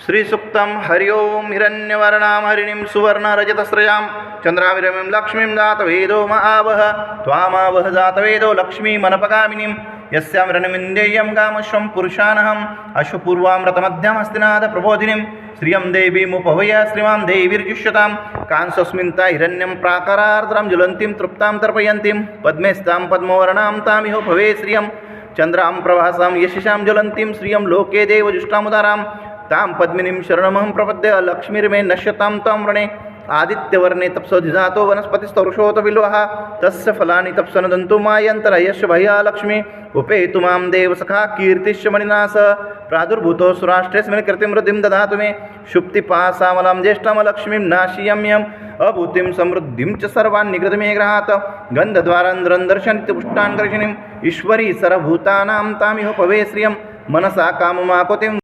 श्रीसूक्तं हरि ओं हिरण्यवर्णां हरिणीं सुवर्णरजतस्रजां चन्द्राविरमीं लक्ष्मीं जातवेदो महावह त्वामावह जातवेदो लक्ष्मीमनपगामिनीं यस्यां रणमिन्देयं कामश्वं पुरुषानहम् अश्वपूर्वामृतमध्यमस्तिनाद प्रबोधिनीं श्रियं देवीमुपहय श्रीमां देवीर्जुष्यतां कांसस्मिन्ता हिरण्यं प्राकारार्द्रां ज्वलन्तीं तृप्तां तर्पयन्तीं पद्मेस्तां पद्मवर्णां तामिह भवे श्रियं चन्द्रां प्रभासां यशिषां ज्वलन्तीं श्रियं लोके देवजुष्टामुदारां तां पद्मिनीं शरणमहं प्रपद्य लक्ष्मीर्मे नश्यतां तां वृणे आदित्यवर्णे तप्सोधिजातो वनस्पतिस्तरुषोत विल्वः तस्य फलानि तप्सनदन्तु मायन्तरयश्च भया लक्ष्मी उपेतु मां देवसखा कीर्तिश्च मणिनास प्रादुर्भूतो सुराष्ट्रेऽस्मिन् कृतिं वृद्धिं ददातु मे शुक्तिपासामलां ज्येष्ठमलक्ष्मीं नाशियम्यम् अभूतिं समृद्धिं च सर्वान् निगृहमे गृहात् गन्धद्वारन्ध्रन्दर्शनित्यपुष्टान् कर्षणीम् ईश्वरी सर्वभूतानां तामिह पवे श्रियं मनसा काममाकुतिं